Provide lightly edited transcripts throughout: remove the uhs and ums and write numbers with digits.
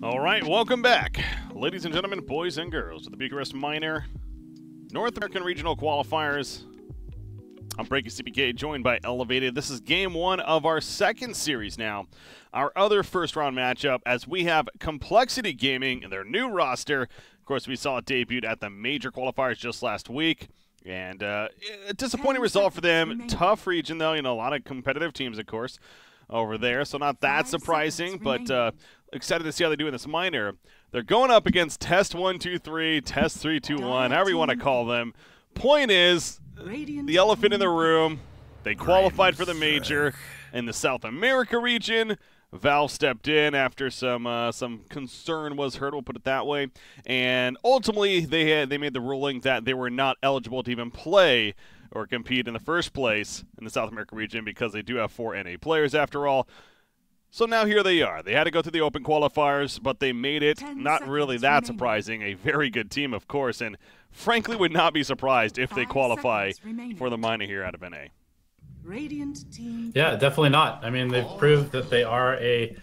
All right, welcome back, ladies and gentlemen, boys and girls, to the Bucharest Minor North American Regional Qualifiers. I'm BreakyCPK, joined by Elevated. This is game one of our second series now. Our other first-round matchup, as we have compLexity Gaming and their new roster. Of course, we saw it debuted at the major qualifiers just last week. And a disappointing result for them. Tough region, though. You know, a lot of competitive teams, of course, over there. So not that surprising, but excited to see how they do in this minor. They're going up against test321, test321, however you want to call them. Point is, the elephant in the room, they qualified for the major in the South America region. Valve stepped in after some concern was heard, we'll put it that way, and ultimately they made the ruling that they were not eligible to even play or compete in the first place in the South America region because they do have 4 NA players after all. So now here they are. They had to go through the open qualifiers, but they made it. Not really that surprising. A very good team, of course, and frankly would not be surprised if they qualify for the minor here out of NA. Radiant team. Yeah, definitely not. I mean, they've proved that they are a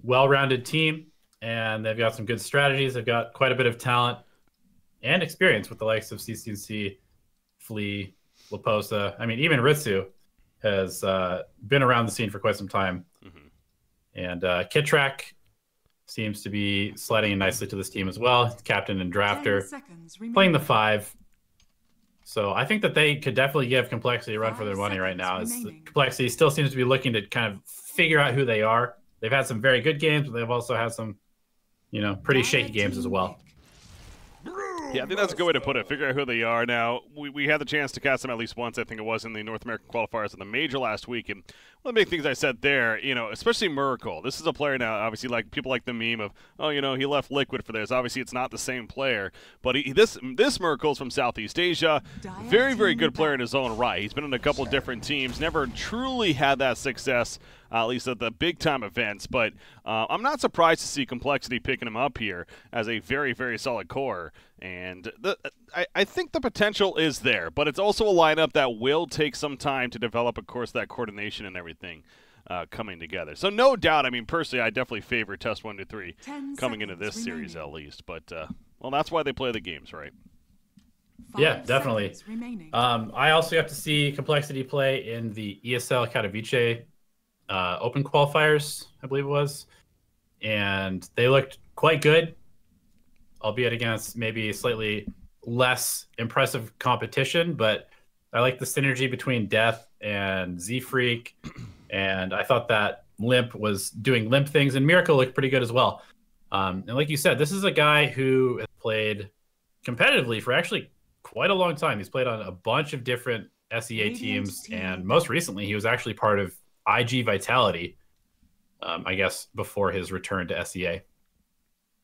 well-rounded team, and they've got some good strategies. They've got quite a bit of talent and experience with the likes of CCNC, Flea, Laposa. I mean, even Ritsu has been around the scene for quite some time. And Kitrak seems to be sliding in nicely to this team as well. Captain and drafter, playing the 5. So I think that they could definitely give compLexity a run for their money right now. As compLexity still seems to be looking to kind of figure out who they are. They've had some very good games, but they've also had some, you know, pretty shaky games as well. Yeah, I think that's a good way to put it. Figure out who they are. Now, we had the chance to cast them at least once, I think it was, in the North American qualifiers in the major last week. And one of the big things I said there, you know, especially Miracle. This is a player now, obviously, like people like the meme of, oh, you know, he left Liquid for this. Obviously, it's not the same player. But this Miracle's from Southeast Asia. Very, very good player in his own right. He's been in a couple different teams. Never truly had that success, at least at the big-time events. But I'm not surprised to see compLexity picking him up here as a very, very solid core. And I think the potential is there, but it's also a lineup that will take some time to develop, of course, that coordination and everything coming together. So no doubt, I mean, personally, I definitely favor test123 coming into this series at least. But, well, that's why they play the games, right? Yeah, definitely. I also got to see compLexity play in the ESL Katowice open qualifiers, I believe it was. And they looked quite good, albeit against maybe slightly less impressive competition, but I like the synergy between Death and Z-Freak, and I thought that Limp was doing Limp things, and Miracle looked pretty good as well. And like you said, this is a guy who has played competitively for actually quite a long time. He's played on a bunch of different SEA teams, and most recently he was actually part of IG Vitality, I guess, before his return to SEA.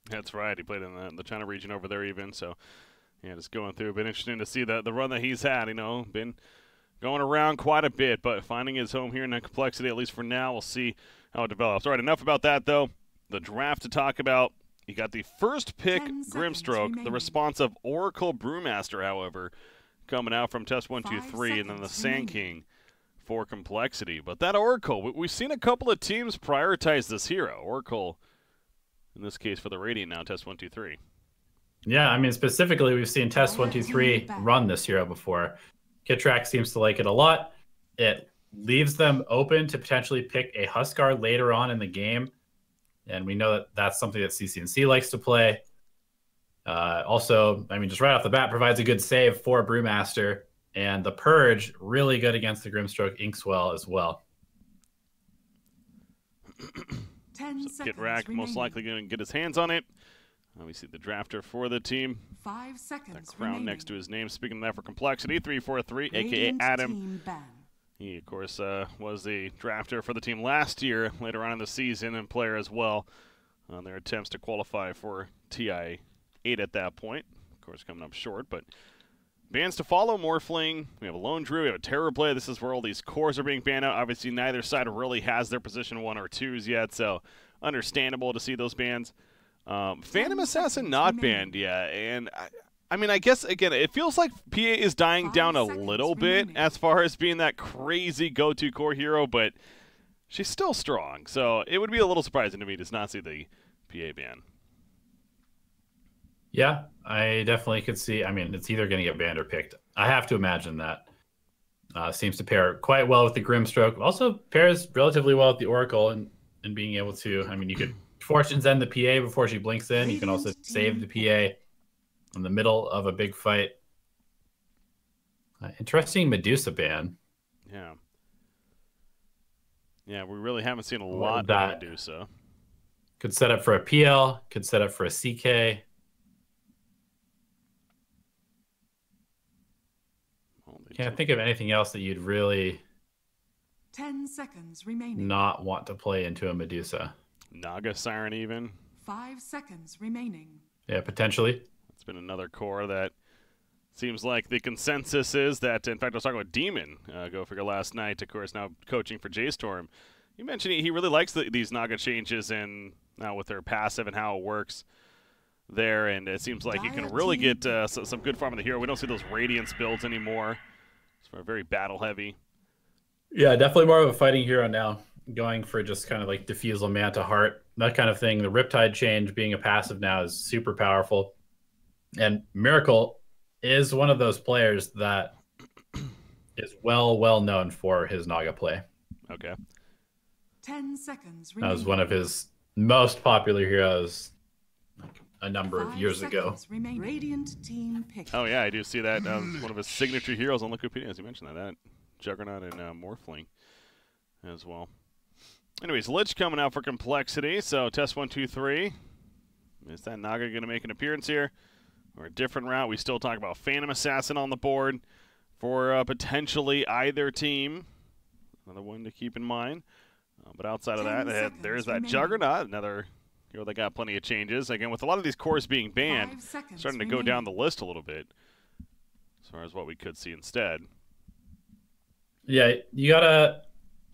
That's right. He played in the China region over there even. So, yeah, just going through. Been interesting to see the run that he's had. You know, been going around quite a bit, but finding his home here in compLexity, at least for now. We'll see how it develops. All right, enough about that, though. The draft to talk about. You got the first pick, Grimstroke. The response of Oracle Brewmaster, however, coming out from test123, and then the Sand King for compLexity. But that Oracle, we've seen a couple of teams prioritize this hero. Oracle, in this case, for the Radiant now, test123. Yeah, I mean, specifically, we've seen test123 run this hero before. Kitrak seems to like it a lot. It leaves them open to potentially pick a Huskar later on in the game. And we know that that's something that CCNC likes to play. Also, I mean, just right off the bat, provides a good save for Brewmaster. And the Purge, really good against the Grimstroke Inkswell as well. So Kitrak most likely going to get his hands on it. Obviously, the drafter for the team. 5 seconds. That crown next to his name. Speaking of that for compLexity, 343, a.k.a. Adam. He, of course, was the drafter for the team last year, later on in the season, and player as well on their attempts to qualify for TI 8 at that point. Of course, coming up short, but bans to follow, Morphling. We have a Lone Druid, we have a Terror Blade. This is where all these cores are being banned out. Obviously, neither side really has their position 1 or 2s yet, so understandable to see those bans. Phantom Assassin not banned yet, and I mean, I guess, again, it feels like PA is dying down a little bit as far as being that crazy go-to core hero, but she's still strong, so it would be a little surprising to me to not see the PA ban. Yeah, I definitely could see. I mean, it's either going to get banned or picked. I have to imagine that. Seems to pair quite well with the Grimstroke. Also pairs relatively well with the Oracle and being able to, I mean, you could Fortune's end the PA before she blinks in. You can also save the PA in the middle of a big fight. Interesting Medusa ban. Yeah. Yeah, we really haven't seen a lot of Medusa. Could set up for a PL, could set up for a CK. Can't think of anything else that you'd really 10 seconds remaining. Not want to play into a Medusa. Naga Siren even. 5 seconds remaining. Yeah, potentially. It's been another core that seems like the consensus is that, in fact, I was talking with Demon, go figure, last night, of course, now coaching for J-Storm. He mentioned he really likes these Naga changes and now with their passive and how it works there, and it seems like you can really get some good farm of the hero. We don't see those Radiance builds anymore. It's very battle heavy. Yeah, definitely more of a fighting hero now, going for just kind of like Diffusal, Manta, Heart, that kind of thing. The Riptide change being a passive now is super powerful. And Miracle is one of those players that is well known for his Naga play. Okay. 10 seconds remaining. That was one of his most popular heroes a number of years ago. Radiant team pick. Oh yeah, I do see that. One of his signature heroes on Wikipedia, as you mentioned that Juggernaut and Morphling as well. Anyways, Lich coming out for compLexity. So test123. Is that Naga going to make an appearance here, or a different route? We still talk about Phantom Assassin on the board for potentially either team. Another one to keep in mind. But outside of that, there's that Juggernaut, another hero that got plenty of changes. Again, with a lot of these cores being banned, starting to go down the list a little bit as far as what we could see instead. Yeah, you gotta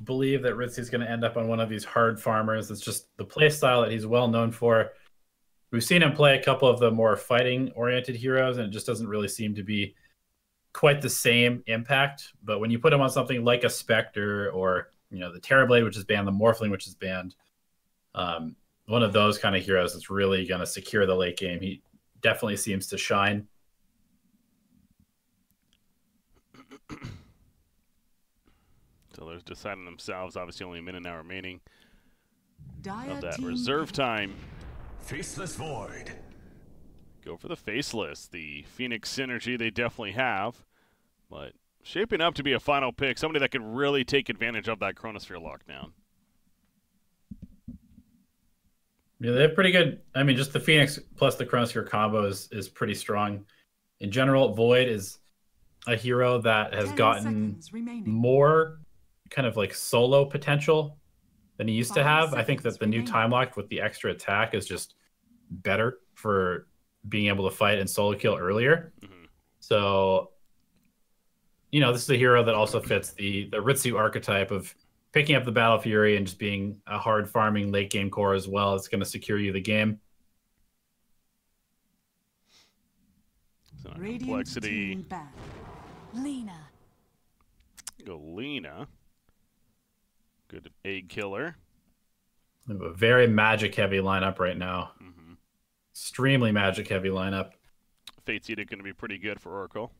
believe that Ritzy's going to end up on one of these hard farmers. It's just the play style that he's well known for. We've seen him play a couple of the more fighting-oriented heroes, and it just doesn't really seem to be quite the same impact. But when you put him on something like a Spectre or the Terrorblade, which is banned, the Morphling, which is banned, one of those kind of heroes that's really going to secure the late game. He definitely seems to shine. So they're deciding themselves. Obviously, only a minute now remaining of that reserve time. Faceless Void. Go for the Faceless. The Phoenix synergy they definitely have, but shaping up to be a final pick. Somebody that could really take advantage of that Chronosphere lockdown. Yeah, they have pretty good. I mean, just the Phoenix plus the Chronosphere combo is pretty strong. In general, Void is a hero that has gotten more kind of like solo potential than he used to have. I think that the new Time Lock with the extra attack is just better for being able to fight and solo kill earlier. So, this is a hero that also fits the Ritsu archetype of picking up the Battle Fury and just being a hard farming late game core as well. It's going to secure you the game. So compLexity. Lena. Go Lena. Good egg killer. We have a very magic heavy lineup right now. Extremely magic heavy lineup. Fate's Edict going to be pretty good for Oracle.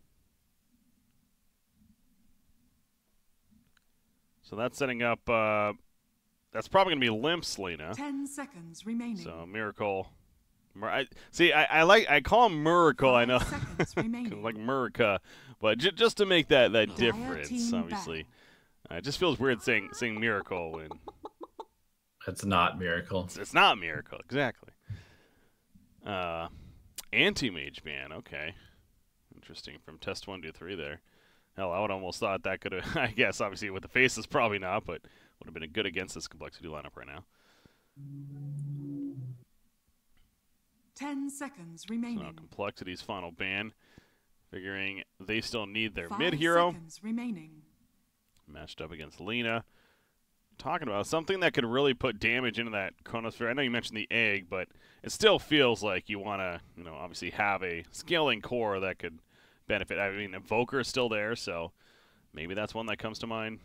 So that's setting up. That's probably going to be Limp's Lena. 10 seconds remaining. So Miracle. I call him Miracle. I know, like Murica, but just to make that difference, obviously, it just feels weird saying Miracle when it's not Miracle. It's not Miracle, exactly. Anti-Mage ban, okay, interesting. From test123 there. Hell, I would almost thought that could have. I guess obviously with the faces, probably not, but would have been good against this compLexity lineup right now. 10 seconds remaining. So compLexity's final ban, figuring they still need their mid hero. 5 seconds remaining. Matched up against Lena. Talking about something that could really put damage into that Chronosphere. I know you mentioned the egg, but it still feels like you want to, obviously have a scaling core that could benefit. I mean, Invoker is still there, so maybe that's one that comes to mind.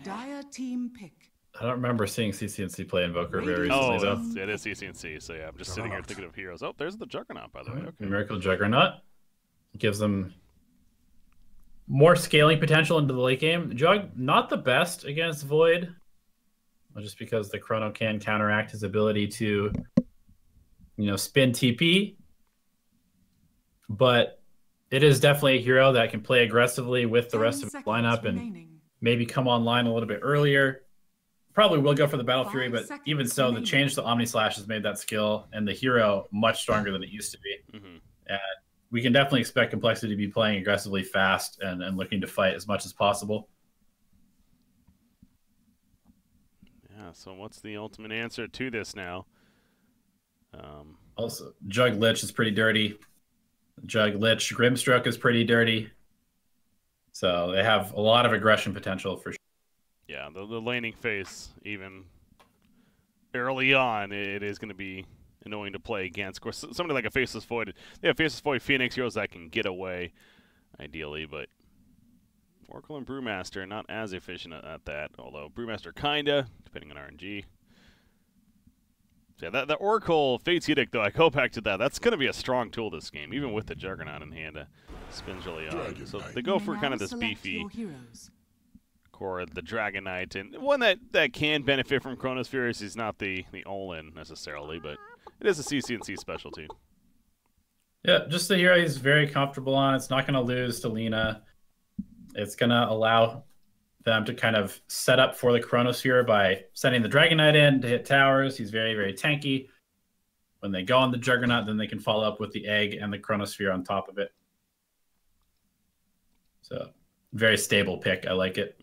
Dire team pick. I don't remember seeing CCNC play Invoker very recently, though. It is CCNC, so yeah, I'm just sitting here thinking of heroes. Oh, there's the Juggernaut, by the way. Okay. Miracle Juggernaut gives them more scaling potential into the late game. Jug, not the best against Void, just because the Chrono can counteract his ability to, spin TP. But it is definitely a hero that can play aggressively with the rest of the lineup and maybe come online a little bit earlier. Probably will go for the Battle Fury, but even so, the change to Omni Slash has made that skill and the hero much stronger than it used to be. And we can definitely expect compLexity to be playing aggressively fast and looking to fight as much as possible. Yeah, so what's the ultimate answer to this now? Also, Jug Lich is pretty dirty. Jug Lich Grimstroke is pretty dirty. So they have a lot of aggression potential for sure. Yeah, the laning phase, even early on, it is going to be annoying to play against. Of course, somebody like a Faceless Void, they have Faceless Void Phoenix heroes that can get away, ideally, but Oracle and Brewmaster not as efficient at that, although Brewmaster kinda, depending on RNG. So yeah, that Oracle Fate's Edict, though, I go back to that. That's going to be a strong tool this game, even with the Juggernaut in hand. Spins really on. So they go for kind of this beefy core, the Dragon Knight, and one that can benefit from Chronospheres. He's not the all-in necessarily, but it is a CCNC specialty. Yeah, just the hero he's very comfortable on. It's not going to lose to Lina. It's going to allow them to kind of set up for the Chronosphere by sending the Dragon Knight in to hit towers. He's very, very tanky. When they go on the Juggernaut, then they can follow up with the Egg and the Chronosphere on top of it. So, very stable pick. I like it.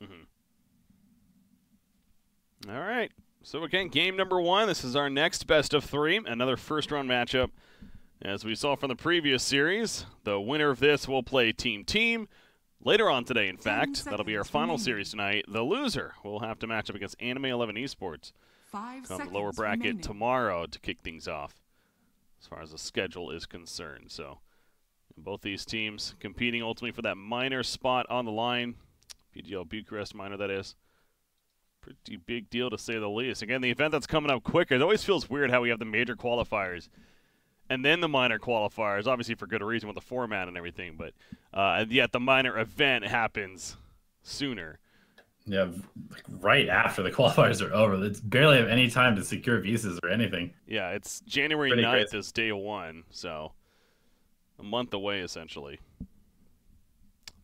All right. So, again, game number 1. This is our next best of 3. Another first-round matchup. As we saw from the previous series, the winner of this will play Team. Later on today, in fact, that'll be our final series tonight. The loser will have to match up against Anime 11 Esports. Come the lower bracket tomorrow to kick things off, as far as the schedule is concerned. So, both these teams competing ultimately for that minor spot on the line. PGL Bucharest Minor, that is. Pretty big deal, to say the least. Again, the event that's coming up quicker. It always feels weird how we have the major qualifiers and then the minor qualifiers, obviously for good reason with the format and everything, but yet the minor event happens sooner. Yeah, right after the qualifiers are over. It's barely have any time to secure visas or anything. Yeah, it's January 9th is day 1, so a month away, essentially.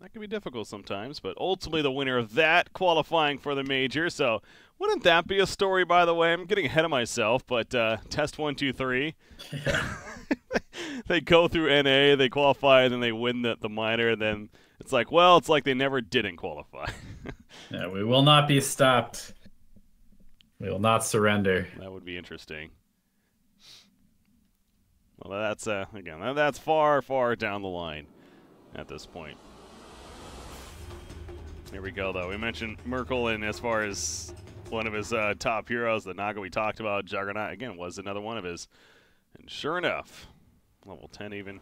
That can be difficult sometimes, but ultimately the winner of that qualifying for the major. So wouldn't that be a story, by the way? I'm getting ahead of myself, but test 1, 2, 3. Yeah. They go through NA, they qualify, and then they win the minor, and then it's like, well, it's like they never didn't qualify. Yeah, we will not be stopped. We will not surrender. That would be interesting. Well, that's, again, that's far, far down the line at this point. Here we go, though. We mentioned Merkel, and as far as one of his top heroes, the Naga we talked about, Juggernaut, again, was another one of his. And sure enough, level 10 even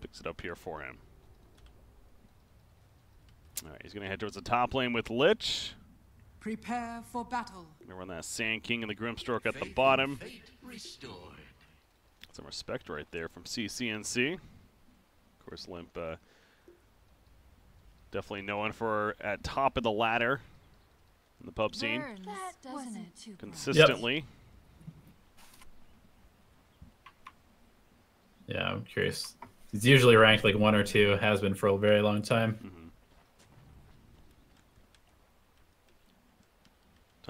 picks it up here for him. All right, he's going to head towards the top lane with Lich. Prepare for battle. Going to run that Sand King and the Grimstroke at the bottom. Some respect right there from CCNC. Of course, Limp definitely known for at top of the ladder in the pub scene. Consistently. Yep. Yeah, I'm curious. He's usually ranked like 1 or 2, has been for a very long time.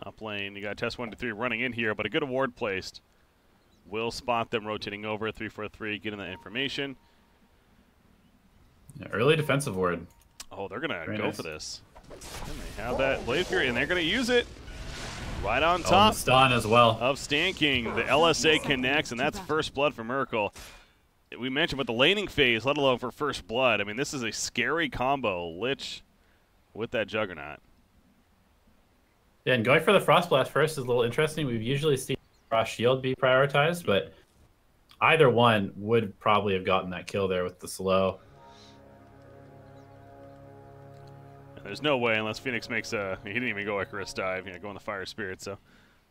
Top lane, you got test 1 to 3 running in here, but a good award placed. Will spot them rotating over 3-4-3, getting that information. Yeah, early defensive ward. Oh, they're gonna go for this. And they have that Blade Fury, and they're gonna use it right on top. Stun as well of Sand King. The LSA connects, and that's first blood for Merkel. We mentioned with the laning phase, let alone for first blood. I mean, this is a scary combo. Lich with that Juggernaut. Yeah, and going for the Frost Blast first is a little interesting. We've usually seen Frost Shield be prioritized, but either one would probably have gotten that kill there with the slow. There's no way unless Phoenix makes a... He didn't even go Icarus dive, go on the Fire Spirit, so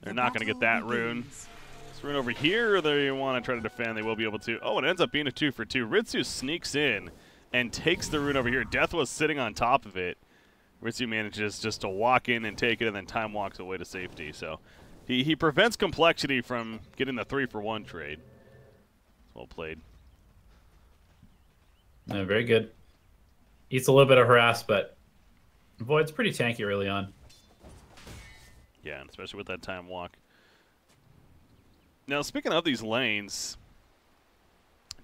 they're not going to get that rune. This rune over here, they want to try to defend. They will be able to. Oh, it ends up being a 2 for 2. Ritsu sneaks in and takes the rune over here. Death was sitting on top of it. Ritsu manages just to walk in and take it, and then time walks away to safety. So he prevents compLexity from getting the 3 for 1 trade. Well played. No, very good. Eats a little bit of harass, but Void's pretty tanky early on. Yeah, and especially with that time walk. Now, speaking of these lanes,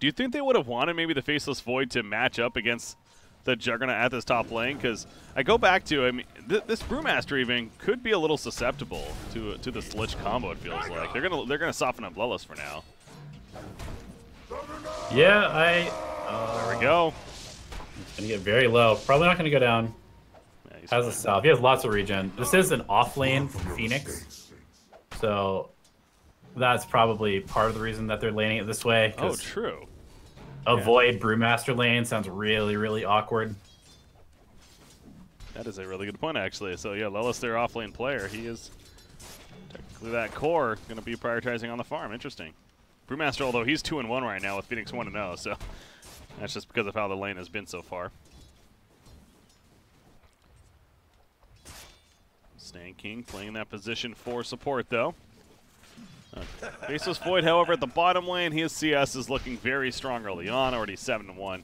do you think they would have wanted maybe the Faceless Void to match up against the Juggernaut at this top lane? Because I go back to, I mean, this Brewmaster even could be a little susceptible to this Lich combo. It feels like they're gonna soften up Lelis for now. Yeah, there we go. He's gonna get very low. Probably not gonna go down. Yeah, has a salve. He has lots of regen. This is an off lane from Phoenix, so that's probably part of the reason that they're laning it this way. Oh, true. Avoid Brewmaster lane sounds really, really awkward. That is a really good point, actually. So yeah, Lelis, their off lane player, he is technically that core going to be prioritizing on the farm. Interesting. Brewmaster, although he's 2-1 right now with Phoenix 1-0, so that's just because of how the lane has been so far. Stan King playing that position for support, though. Faceless Void, however, at the bottom lane, his CS is looking very strong early on, already 7-1.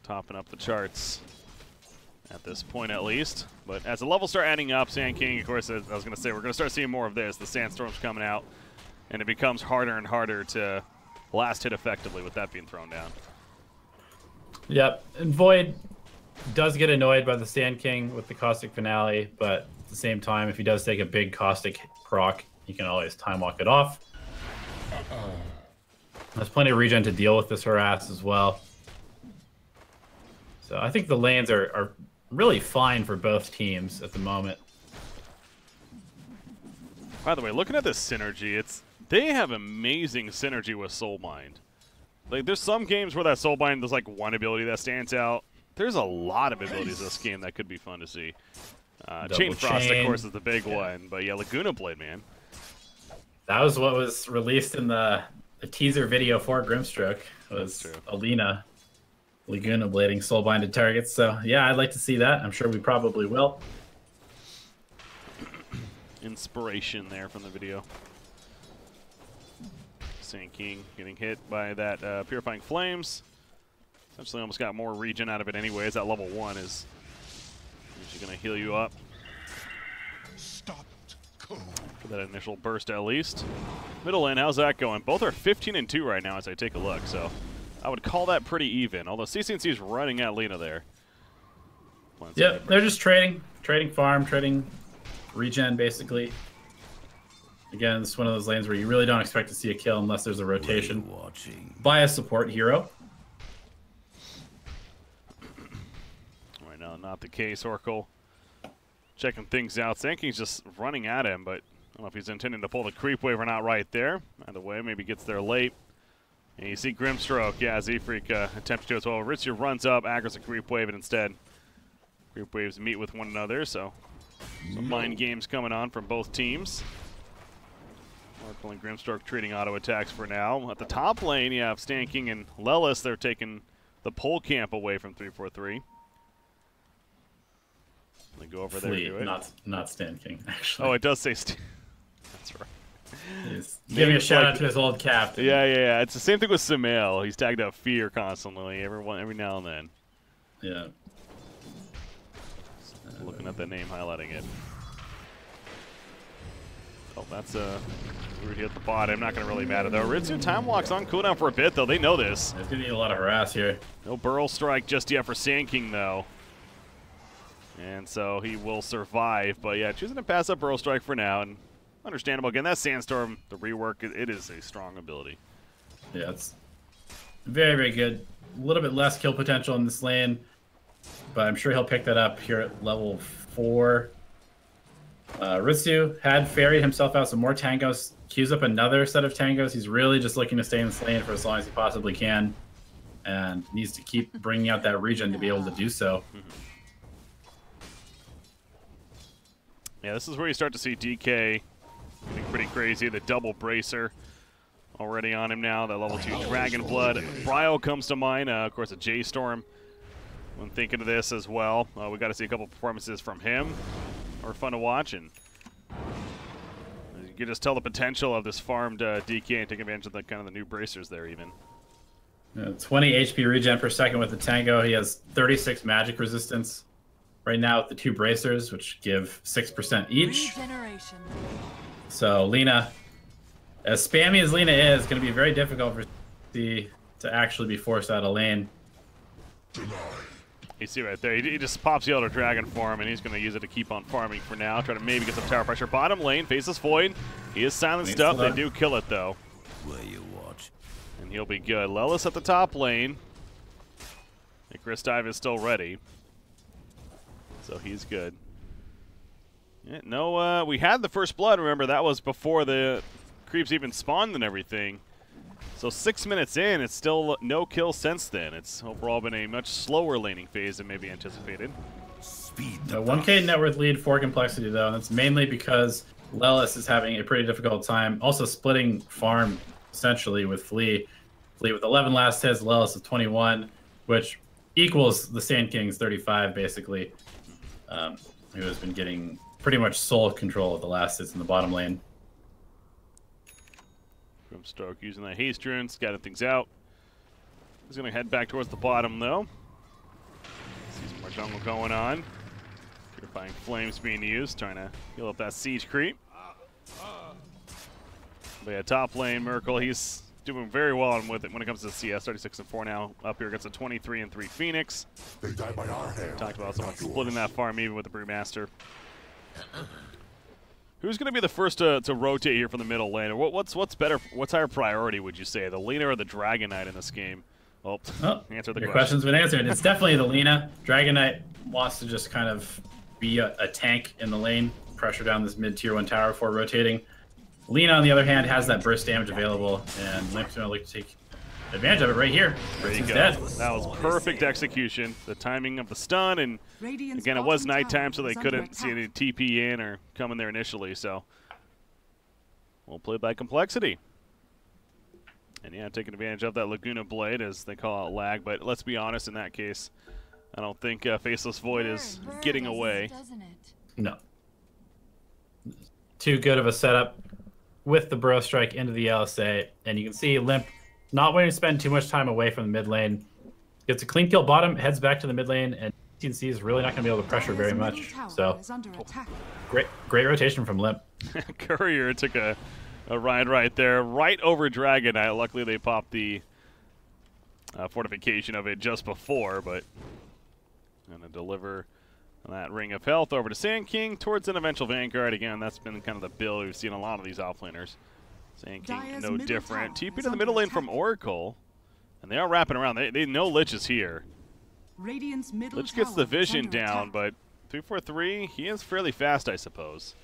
Topping up the charts at this point, at least. But as the levels start adding up, Sand King, of course, as I was going to say, we're going to start seeing more of this. The Sandstorm's coming out, and it becomes harder and harder to last hit effectively with that being thrown down. Yep, and Void does get annoyed by the Sand King with the Caustic Finale, but at the same time, if he does take a big Caustic proc, you can always time walk it off. There's plenty of regen to deal with this harass as well. So I think the lanes are really fine for both teams at the moment. By the way, looking at this synergy, they have amazing synergy with Soulbind. Like, there's some games where that Soulbind, there's like one ability that stands out. There's a lot of abilities in this game that could be fun to see. Chain Frost, of course, is the big one. But yeah, Laguna Blade, man. That was what was released in the teaser video for Grimstroke. Was Alina Laguna blading soul-binded targets. So yeah, I'd like to see that. I'm sure we probably will. Inspiration there from the video. Sand King getting hit by that Purifying Flames. Essentially almost got more regen out of it anyways. That level 1 is usually going to heal you up. For that initial burst at least. Middle lane, how's that going? Both are 15-2 right now as I take a look, so I would call that pretty even. Although CCNC is running at Lena there. Yep, they're just trading farm, trading regen basically. Again, it's one of those lanes where you really don't expect to see a kill unless there's a rotation by a support hero. Right now, not the case. Oracle checking things out. Sand King's just running at him, but I don't know if he's intending to pull the creep wave or not right there. Either way, maybe gets there late. And you see Grimstroke, yeah, Z-Freak attempts to as well. Ritsu runs up, aggro's a creep wave, and instead creep waves meet with one another, so some mind games coming on from both teams. Oracle and Grimstroke trading auto attacks for now. At the top lane, you have Stan King and Lelis. They're taking the pole camp away from 343. They go over there and do it. Not Stan King, actually. Oh, it does say Stan. That's right. He's giving a shout out to his old captain. Yeah. It's the same thing with Sumail. He's tagged up Fear constantly, every now and then. Yeah. Looking at the name, highlighting it. Oh, that's Rudy at the bottom. I'm not going to really matter, though. Ritsu time walks on cooldown for a bit, though. They know this. There's going to be a lot of harass here. No Burl Strike just yet for Sand King, though. And so he will survive. But, yeah, choosing to pass up Burl Strike for now. And understandable. Again, that Sandstorm, the rework, it is a strong ability. Yeah, it's very, very good. A little bit less kill potential in this lane. But I'm sure he'll pick that up here at level 4. Ritsu had ferried himself out some more tangos, queues up another set of tangos. He's really just looking to stay in this lane for as long as he possibly can, and needs to keep bringing out that regen to be able to do so. Yeah, this is where you start to see DK getting pretty crazy. The double bracer already on him now. The level 2 Dragon Blood. Bryo comes to mind. Of course, a J-Storm when thinking of this as well. We got to see a couple performances from him. Are fun to watch, and you can just tell the potential of this farmed DK and take advantage of the kind of the new bracers there even. 20 HP regen per second with the Tango. He has 36 magic resistance right now with the 2 bracers, which give 6% each. So Lina, as spammy as Lina is, going to be very difficult for C to actually be forced out of lane. You see right there, he just pops the Elder Dragon for him, and he's going to use it to keep on farming for now. Try to maybe get some tower pressure. Bottom lane, Faceless Void. He is silenced up. They do kill it, though. Will you watch? And he'll be good. Lelis at the top lane. Icarus Dive is still ready. So he's good. Yeah, no, we had the first blood, remember. That was before the creeps even spawned and everything. So 6 minutes in, it's still no kill since then. It's overall been a much slower laning phase than maybe anticipated. A 1K net worth lead for compLexity, though, and that's mainly because Lelis is having a pretty difficult time. Also splitting farm, essentially, with Flea. Flea with 11 last hits, Lelis with 21, which equals the Sand King's 35, basically, who has been getting pretty much sole control of the last hits in the bottom lane. Grimstark using that haste rune, scatting things out. He's going to head back towards the bottom, though. See some more jungle going on. Purifying Flames being used, trying to heal up that siege creep. But yeah, top lane, Merkel, he's doing very well with it when it comes to CS. 36-4 now, up here against a 23-3 Phoenix. They die by our hand. Talked about someone splitting that farm even with the Brewmaster. Who's going to be the first to rotate here from the middle lane? What's better? What's higher priority, would you say? The Lina or the Dragon Knight in this game? Oh, answer the question. Your question's been answered. It's definitely the Lina. Dragon Knight wants to just kind of be a tank in the lane, pressure down this mid-tier 1 tower before rotating. Lina, on the other hand, has that burst damage available, and Limp's going to look to take advantage of it right here. There you go. Dead. That was perfect execution. The timing of the stun, and again, it was nighttime, so they couldn't see any TP in or come in there initially. So we'll play by compLexity. And yeah, taking advantage of that Laguna Blade, as they call it, lag. But let's be honest, in that case, I don't think Faceless Void is getting away. No. Too good of a setup with the Burrow Strike into the LSA, and you can see Limp not wanting to spend too much time away from the mid lane. Gets a clean kill bottom, heads back to the mid lane, and TNC is really not going to be able to pressure very much. So, great rotation from Limp. Courier took a ride right there, right over Dragon Knight. Luckily, they popped the fortification of it just before, but going to deliver that Ring of Health over to Sand King towards an eventual Vanguard. Again, that's been kind of the build we've seen a lot of these offlaners. Sand King, no different. TP to the middle lane from Oracle, and they are wrapping around. They know Lich is here. Lich gets the vision down, but 343, he is fairly fast, I suppose.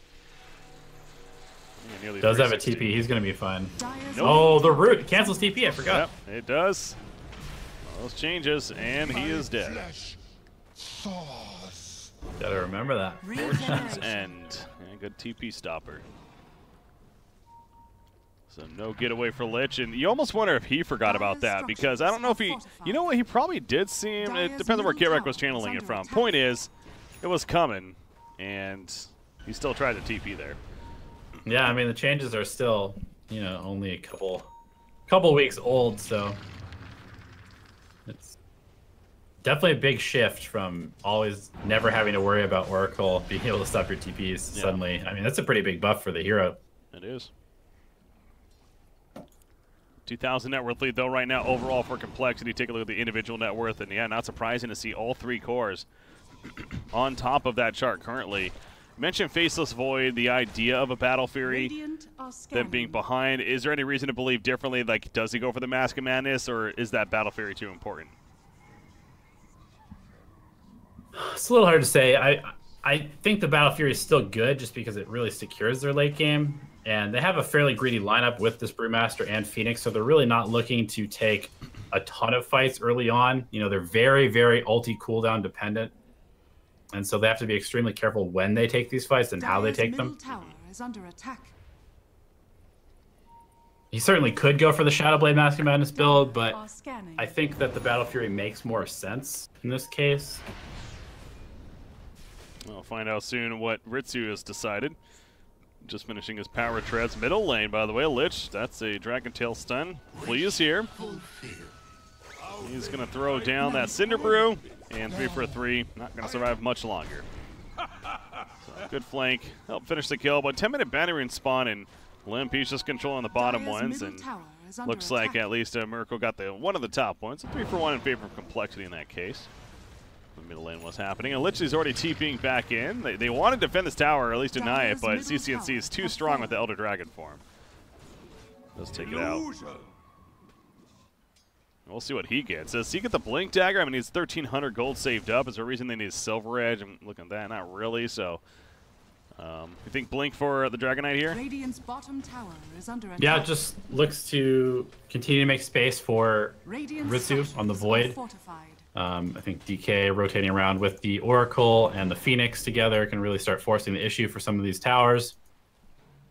Does have a TP. He's going to be fine. Nope. Oh, the root cancels TP. I forgot. Yep, it does. All those changes, and he is dead. Gotta remember that. Fortune's End. Yeah, good TP stopper. So no getaway for Lich, and you almost wonder if he forgot about that, because I don't know if he, you know what, he probably did see him. It depends on where Kirek was channeling it from. Point is, it was coming, and he still tried to TP there. Yeah, I mean, the changes are still, you know, only a couple weeks old, so it's definitely a big shift from always never having to worry about Oracle being able to stop your TPs suddenly. I mean, that's a pretty big buff for the hero. It is. 2,000 net worth lead, though, right now overall for compLexity. Take a look at the individual net worth, and yeah, not surprising to see all 3 cores on top of that chart currently. You mentioned Faceless Void, the idea of a Battle Fury, them being behind. Is there any reason to believe differently? Like, does he go for the Mask of Madness, or is that Battle Fury too important? It's a little hard to say. I think the Battle Fury is still good just because it really secures their late game. And they have a fairly greedy lineup with this Brewmaster and Phoenix, so they're really not looking to take a ton of fights early on. You know, they're very, very ulti cooldown dependent. And so they have to be extremely careful when they take these fights and how they take them. Tower is under attack. He certainly could go for the Shadowblade Mask of Madness build, but I think that the Battle Fury makes more sense in this case. We'll find out soon what Ritsu has decided. Just finishing his power treads. Middle lane, by the way, Lich. That's a Dragon Tail stun. Please here. He's going to throw down that Cinder Brew. And 3 for 3. Not going to survive much longer. So, good flank. Help finish the kill. But 10-minute Bannerine spawn, and Limpy's just controlling the bottom ones. And looks like at least Miracle got the one of the top ones. A 3 for 1 in favor of complexity in that case. The middle lane was happening, and Lich is already TPing back in. They want to defend this tower, or at least deny it, but CCNC is too strong with the Elder Dragon form. Let's take it out. We'll see what he gets. Does he get the Blink Dagger? I mean, he's 1,300 gold saved up. Is there a reason they need Silver Edge? I'm looking at that. Not really, so... you think Blink for the Dragon Knight here? Radiant's bottom tower is under attack. Yeah, it just looks to continue to make space for Ritsu on the Void. I think DK rotating around with the Oracle and the Phoenix together can really start forcing the issue for some of these towers.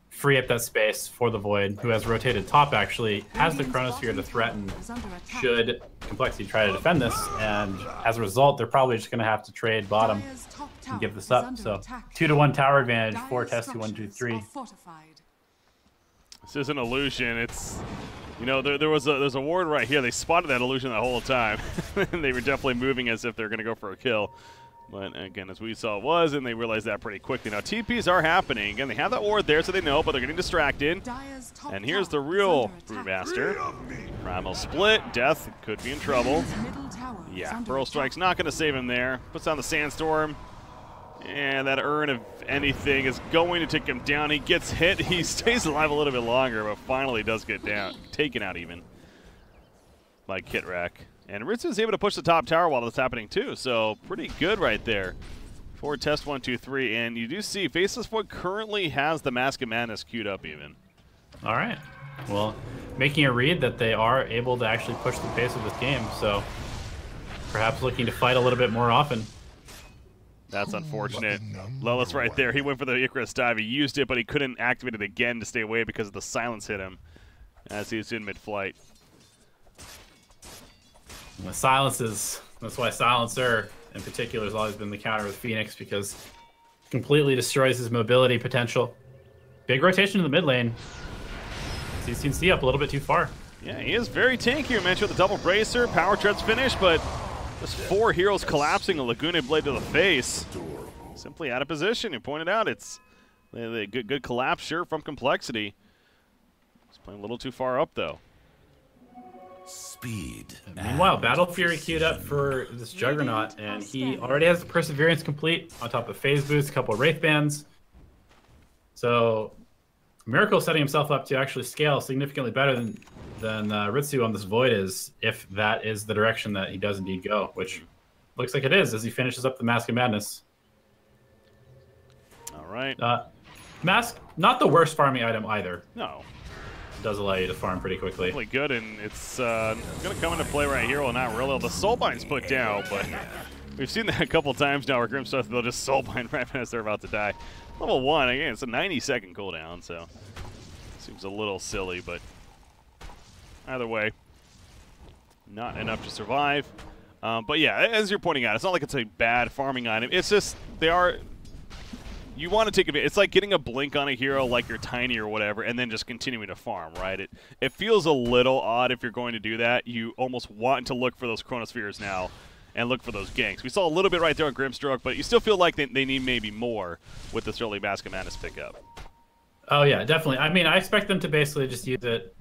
Free up that space for the Void, who has rotated top actually, has the Chronosphere to threaten should Complexity try to defend this, and as a result, they're probably just going to have to trade bottom and give this up. So 2-to-1 tower advantage for test321. This is an illusion. It's, you know, there's a ward right here. They spotted that illusion the whole time. They were definitely moving as if they're going to go for a kill. But again, as we saw it was, and they realized that pretty quickly. Now TPs are happening. Again, they have that ward there, so they know, but they're getting distracted. And here's the real Brewmaster. Primal split. Death could be in trouble. Yeah, Burrow Strike's not going to save him there. Puts down the Sandstorm. And that Urn, if anything, is going to take him down. He gets hit. He stays alive a little bit longer, but finally does get down. Taken out even by Kitrak. And Ritsu is able to push the top tower while that's happening too, so pretty good right there for test123. And you do see Faceless Void currently has the Mask of Madness queued up even. All right. Well, making a read that they are able to actually push the pace of this game, so perhaps looking to fight a little bit more often. That's unfortunate. Lelis right there. He went for the Icarus dive. He used it, but he couldn't activate it again to stay away because the silence hit him as he's in mid-flight. And the silences, that's why Silencer in particular has always been the counter with Phoenix, because it completely destroys his mobility potential. Big rotation in the mid lane. CCNC up a little bit too far. Yeah, he is very tanky. You mentioned the double bracer, power treads finish, but just 4 heroes collapsing, a Laguna Blade to the face. Simply out of position. You pointed out it's a good collapse, sure, from complexity. He's playing a little too far up, though. Speed. Meanwhile, Battle Fury queued up for this Juggernaut, and he already has the Perseverance complete on top of phase boots, a couple of Wraith Bands. So Miracle setting himself up to actually scale significantly better than Ritsu on this Void is, if that is the direction that he does indeed go, which looks like it is as he finishes up the Mask of Madness. All right. Mask, not the worst farming item either. No. Does allow you to farm pretty quickly. Really good, and it's going to come into play right here. Well, not really. The Soulbind's put down, but we've seen that a couple times now where Grimstuff, they'll just Soulbind right as they're about to die. Level 1, again, it's a 90-second cooldown, so seems a little silly, but either way, not enough to survive. But yeah, as you're pointing out, it's not like it's a bad farming item. It's just they are... You want to take advantage. It's like getting a blink on a hero like you're tiny or whatever, and then just continuing to farm, right? It feels a little odd if you're going to do that. You almost want to look for those Chronospheres now and look for those ganks. We saw a little bit right there on Grimstroke, but you still feel like they need maybe more with this early Mask of Madness pickup. Oh, yeah, definitely. I mean, I expect them to basically just use it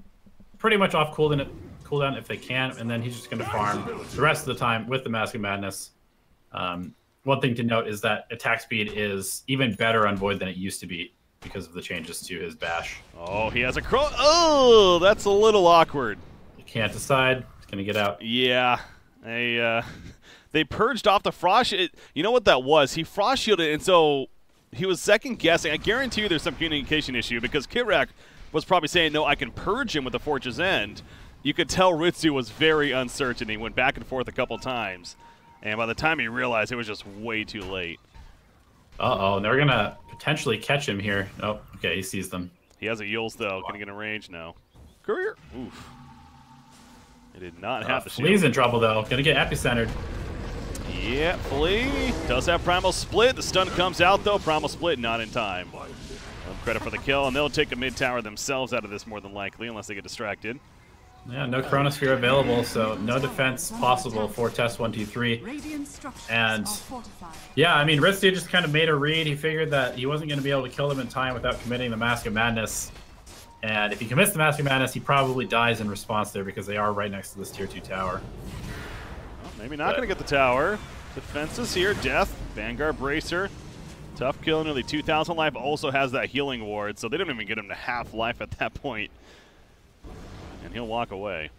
pretty much off cooldown if they can, and then he's just going to farm the rest of the time with the Mask of Madness. One thing to note is that attack speed is even better on Void than it used to be because of the changes to his bash. Oh, he has a crow. Oh, that's a little awkward. You can't decide. It's going to get out. Yeah. They purged off the Frost. You know what that was? He Frost shielded, and so he was second guessing. I guarantee you there's some communication issue because Kitrak was probably saying, no, I can purge him with the Forge's End. You could tell Ritsu was very uncertain. He went back and forth a couple times. And by the time he realized, it was just way too late. Uh-oh, and they're going to potentially catch him here. Oh, okay, he sees them. He has a Yules, though. Can he get in range? No. Courier? Oof. He did not have the shield. Flea's in trouble, though. Going to get epicentered. Yeah, Flea does have Primal Split. The stun comes out, though. Primal Split not in time. Credit for the kill, and they'll take a mid tower themselves out of this more than likely, unless they get distracted. Yeah, no Chronosphere available, so no defense possible for test321. And yeah, I mean, Ritsu just kind of made a read. He figured that he wasn't going to be able to kill him in time without committing the Mask of Madness. And if he commits the Mask of Madness, he probably dies in response there because they are right next to this tier 2 tower. Well, maybe not going to get the tower. Defenses here, Death, Vanguard Bracer. Tough kill, nearly 2,000 life, also has that healing ward, so they don't even get him to half life at that point. And he'll walk away.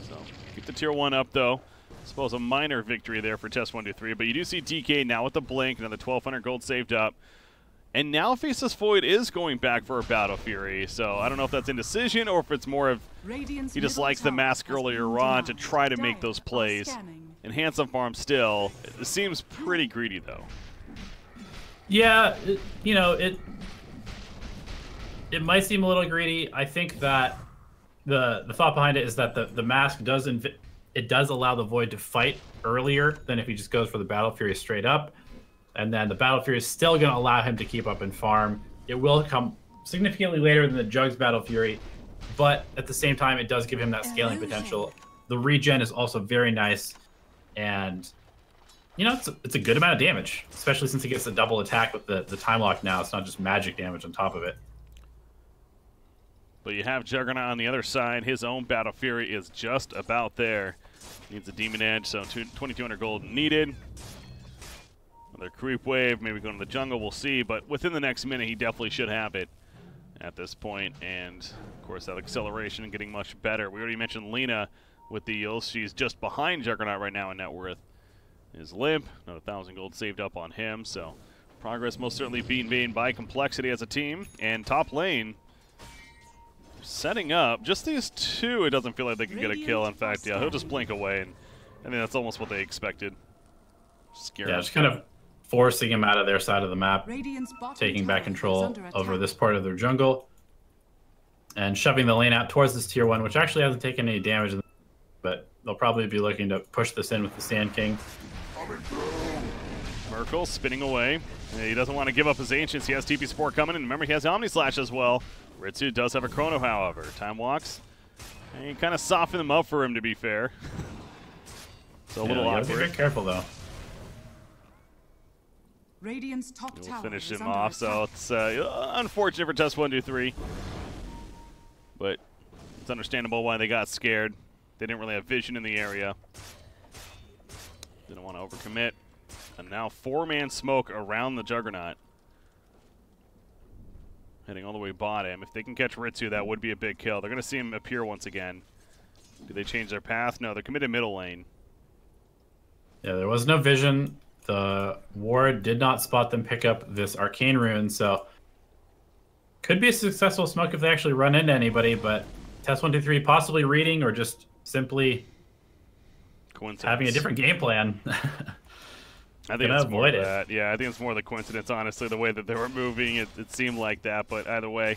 So, keep the tier 1 up, though. I suppose a minor victory there for test123, but you do see DK now with the blink, another 1,200 gold saved up. And now Faceless Void is going back for a Battle Fury, so I don't know if that's indecision or if it's more of he just likes the mask earlier on to try to make those plays. And Handsome Farm still, it seems pretty greedy, though. Yeah, you know, it might seem a little greedy. I think that the thought behind it is that the mask does allow the Void to fight earlier than if he just goes for the Battle Fury straight up. And then the Battle Fury is still going to allow him to keep up and farm. It will come significantly later than the Jugs Battle Fury, but at the same time, it does give him that scaling potential. The regen is also very nice, and you know, it's a good amount of damage, especially since he gets a double attack with the time lock now. It's not just magic damage on top of it. But you have Juggernaut on the other side. His own Battle Fury is just about there. Needs a Demon Edge, so 2,200 gold needed. Another creep wave, maybe going to the jungle, we'll see. But within the next minute, he definitely should have it at this point. And, of course, that acceleration getting much better. We already mentioned Lena with the Yules. She's just behind Juggernaut right now in net worth. Is limp. Another 1,000 gold saved up on him. So progress most certainly being made by compLexity as a team. And top lane, setting up. Just these two, it doesn't feel like they can get a kill. In fact, yeah, he'll just blink away. And I think that's almost what they expected. Scary. Yeah, just kind of forcing him out of their side of the map, taking back control over this part of their jungle, and shoving the lane out towards this tier 1, which actually hasn't taken any damage, but they'll probably be looking to push this in with the Sand King. Merkel spinning away. He doesn't want to give up his Ancients. He has TP support coming, and remember, he has Omni Slash as well. Ritsu does have a Chrono, however. Time walks. And he kind of softened them up for him, to be fair. So a little awkward. Be very careful, though. Radiant's top tower finish is him under off, so it's unfortunate for test123. But it's understandable why they got scared. They didn't really have vision in the area. Didn't want to overcommit. And now 4-man smoke around the Juggernaut. Heading all the way bottom. If they can catch Ritsu, that would be a big kill. They're going to see him appear once again. Do they change their path? No, they're committed middle lane. Yeah, there was no vision. The ward did not spot them pick up this Arcane Rune, so could be a successful smoke if they actually run into anybody, but test123 possibly reading or just simply having a different game plan. I think it's more that. Yeah, I think it's more the coincidence, honestly, the way that they were moving. It seemed like that, but either way,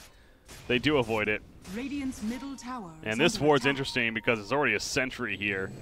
they do avoid it. Radiant's middle tower and this ward's interesting because it's already a sentry here.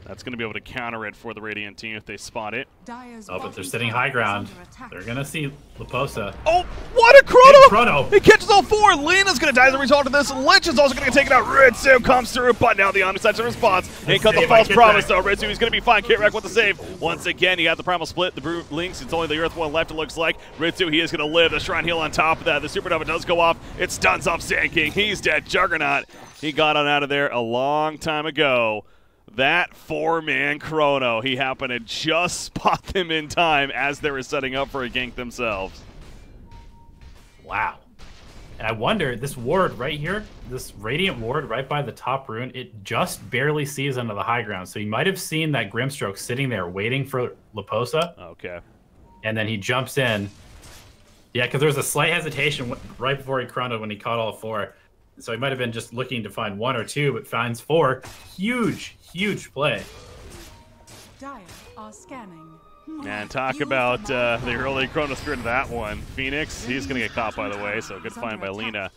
That's going to be able to counter it for the Radiant team if they spot it. Oh, but they're sitting high ground. They're going to see Leposa. Oh, what a Chrono! Chrono! He catches all 4. Lena's going to die as a result of this. Lich is also going to get taken out. Ritsu comes through, but now the Omniscience response. Ain't cut the false promise, though. Ritsu, he's going to be fine. Kitrek with the save. Once again, he got the Primal Split. The Brute links. It's only the Earth one left, it looks like. Ritsu, he is going to live. The Shrine Heal on top of that. The Supernova does go off. It stuns off Sand King. He's dead. Juggernaut, he got on out of there a long time ago. That 4-man Chrono, he happened to just spot them in time as they were setting up for a gank themselves. Wow. And I wonder, this ward right here, this Radiant ward right by the top rune, it just barely sees under the high ground. So he might have seen that Grimstroke sitting there waiting for Leposa. Okay. And then he jumps in. Yeah, because there was a slight hesitation right before he Chronoed when he caught all 4. So he might have been just looking to find 1 or 2, but finds 4. Huge, huge play. Dire are scanning. And talk about the early Chronosphere in that one. Phoenix, he's going to get caught, by the way, so good find by Lena.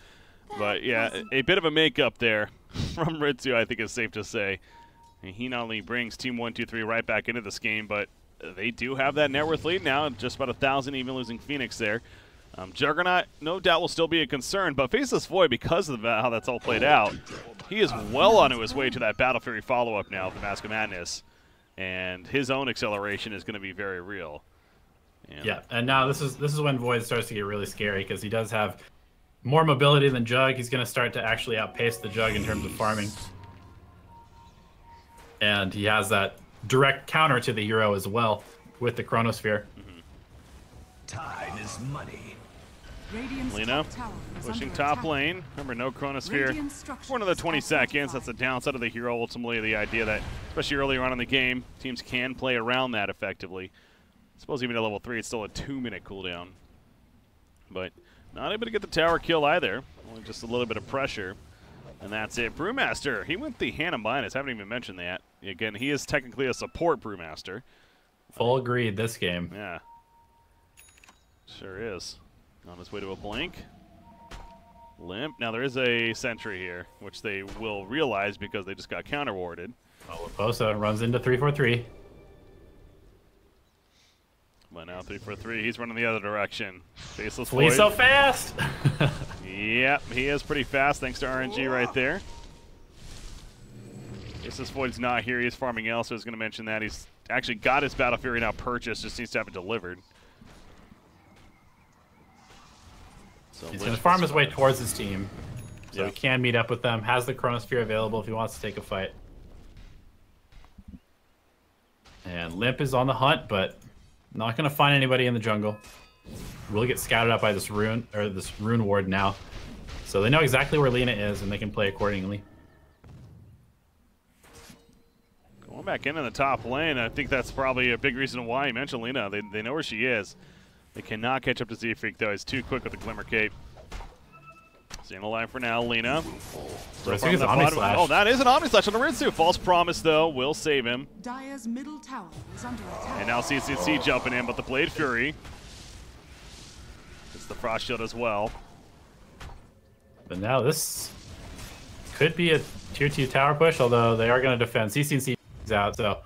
But yeah, a bit of a makeup there from Ritsu, I think is safe to say. And he not only brings Team 1-2-3 right back into this game, but they do have that net worth lead now, just about 1,000, even losing Phoenix there. Juggernaut, no doubt, will still be a concern, but Faceless Void, because of how that's all played out, he is well on his way to that Battle Fury follow-up now of the Mask of Madness. And his own acceleration is going to be very real. Yeah, and now this is when Void starts to get really scary, because he does have more mobility than Jug. He's going to start to actually outpace the Jug in terms of farming. And he has that direct counter to the hero as well with the Chronosphere. Time is money. Lena pushing top lane. Remember, no Chronosphere for another 20 seconds. That's the downside of the hero. Ultimately, the idea that, especially earlier on in the game, teams can play around that effectively. I suppose even at level 3, it's still a 2-minute cooldown. But not able to get the tower kill either. Only just a little bit of pressure. And that's it. Brewmaster, he went the Hannah Minus. Haven't even mentioned that. Again, he is technically a support Brewmaster. Full agreed this game. Yeah. Sure is. On his way to a blink. Limp. Now there is a sentry here, which they will realize because they just got counter-warded. Oh, Posa runs into 3-4-3. But now 3-4-3, he's running the other direction. Faceless Flee Void. so fast! Yep, he is pretty fast thanks to RNG right there. Faceless Void's not here, he's farming elsewhere. I was going to mention that. He's actually got his Battle Fury now purchased, just needs to have it delivered. So he's going to farm his way towards his team, so he can meet up with them. Has the Chronosphere available if he wants to take a fight. And Limp is on the hunt, but not going to find anybody in the jungle. Will get scouted out by this rune ward now, so they know exactly where Lena is and they can play accordingly. Going back into the top lane, I think that's probably a big reason why you mentioned Lena. They know where she is. They cannot catch up to Z-Freak, though. He's too quick with the Glimmer Cape. Staying alive for now, Lena. So oh, that is an Omni Slash on the Ritsu. False Promise, though, will save him. Dire's middle tower is under attack. And now CCC jumping in, but the Blade Fury. It's the Frost Shield as well. But now this could be a tier 2 tower push, although they are going to defend. CCC is out, so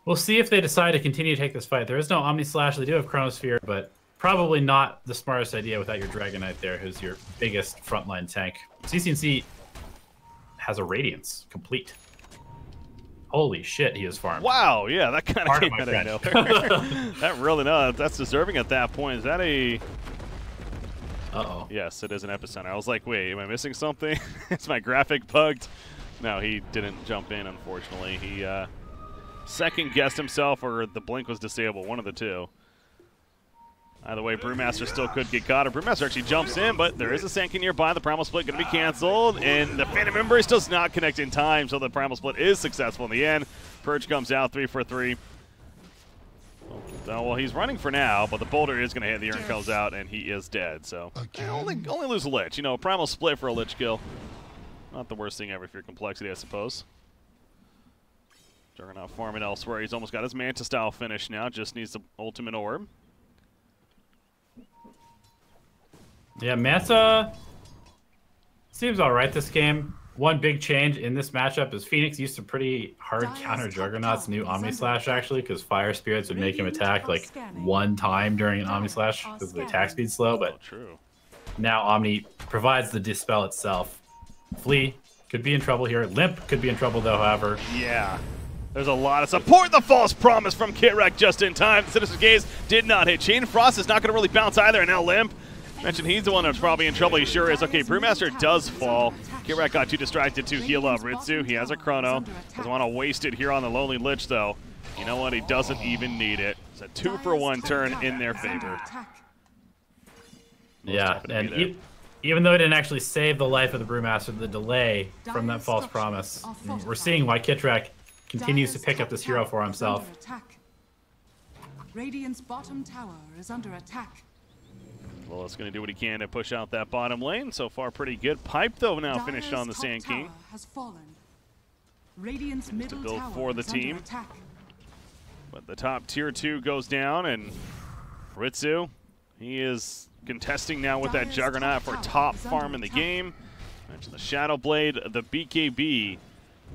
we'll see if they decide to continue to take this fight. There is no Omni Slash. They do have Chronosphere, but probably not the smartest idea without your Dragon Knight there, who's your biggest frontline tank. CCC has a Radiance complete. Holy shit, he is farmed. Wow, yeah, that kind of came out of nowhere. That really, no, that's deserving at that point. Is that a... Uh-oh. Yes, it is an Epicenter. I was like, wait, am I missing something? Is my graphic bugged? No, he didn't jump in, unfortunately. He second-guessed himself, or the blink was disabled, one of the two. Either way, Brewmaster still could get caught. Brewmaster actually jumps in, but there is a Sankin nearby. The Primal Split going to be canceled, and the Phantom Embrace does not connect in time, so the Primal Split is successful in the end. Purge comes out, 3-for-3. Oh, well, he's running for now, but the boulder is going to hit. The urn comes out, and he is dead. So only lose a Lich. You know, Primal Split for a Lich kill. Not the worst thing ever for your complexity, I suppose. Juggernaut farming elsewhere. He's almost got his Manta-style finish now. Just needs the ultimate orb. Yeah, Manta seems all right this game. One big change in this matchup is Phoenix used to pretty hard counter Juggernaut's new Omni Slash, actually, because Fire Spirits would make him attack like one time during an Omni Slash because the attack speed's slow, but now Omni provides the Dispel itself. Flea could be in trouble here. Limp could be in trouble, though, however. Yeah. There's a lot of support. The False Promise from Kitrek just in time. The Sinister Gaze did not hit. Chain Frost is not going to really bounce either, and now Limp. Mentioned he's the one that's probably in trouble. He sure is. Okay, Brewmaster does fall. Kitrek got too distracted to heal up Ritsu. He has a chrono. Doesn't want to waste it here on the Lonely Lich, though. You know what? He doesn't even need it. It's a 2-for-1 turn in their favor. Yeah, and even though it didn't actually save the life of the Brewmaster, the delay from that False Promise, we're seeing why Kitrek continues to pick up this hero for himself. Radiant's bottom tower is under attack. Well, it's going to do what he can to push out that bottom lane. So far, pretty good. Pipe, though, now finished on the Sand King. Has fallen. Radiant's middle to build tower for the is under team. attack. But the top tier 2 goes down, and Ritsu, he is contesting now with that Juggernaut for top farm in the game. Mentioned the Shadow Blade, the BKB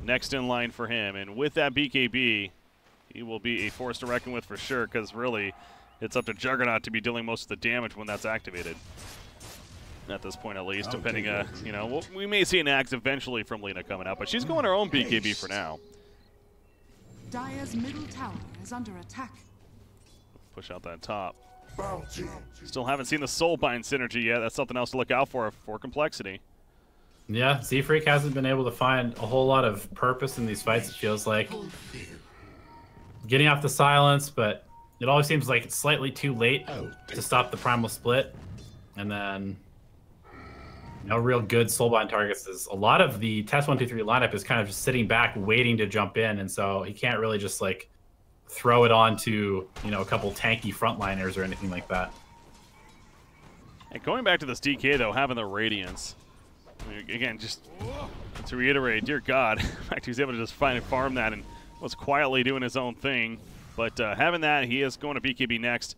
next in line for him. And with that BKB, he will be a force to reckon with for sure, because really it's up to Juggernaut to be dealing most of the damage when that's activated. At this point, at least, depending, you know, we may see an axe eventually from Lina coming out, but she's going her own BKB for now. Dire's middle tower is under attack. Push out that top. Still haven't seen the Soulbind synergy yet. That's something else to look out for compLexity. Yeah, Z-Freak hasn't been able to find a whole lot of purpose in these fights, it feels like. Getting off the silence, but it always seems like it's slightly too late to stop the primal split. And then no real good Soulbind targets. A lot of the test-123 lineup is kind of just sitting back waiting to jump in, and so he can't really just like throw it on to, you know, a couple tanky frontliners or anything like that. And going back to this DK though, having the Radiance, I mean, again, just to reiterate, dear God, in fact, he was able to just farm that and was quietly doing his own thing. But having that, he is going to BKB next.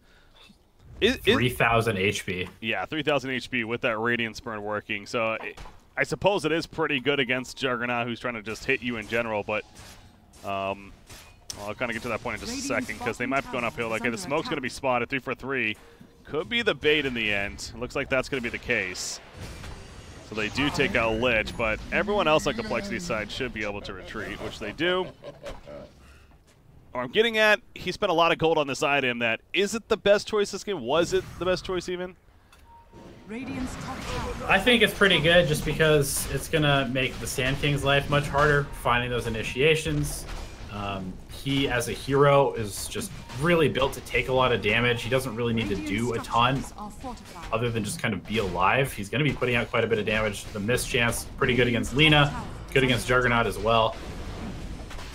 3,000 HP. Yeah, 3,000 HP with that Radiance burn working. So I suppose it is pretty good against Juggernaut, who's trying to just hit you in general. But I'll kind of get to that point in just a second, because they might be going uphill. Like, the smoke's going to be spotted. 3 for 3. Could be the bait in the end. It looks like that's going to be the case. So they do take out Lich, but everyone else on compLexity's side should be able to retreat, which they do. What I'm getting at, he spent a lot of gold on this item. That is it the best choice this game? Was it the best choice even? I think it's pretty good, just because it's gonna make the Sand King's life much harder finding those initiations. He, as a hero, is just really built to take a lot of damage. He doesn't really need to do a ton other than just kind of be alive. He's going to be putting out quite a bit of damage. The miss chance, pretty good against Lina, good against Juggernaut as well.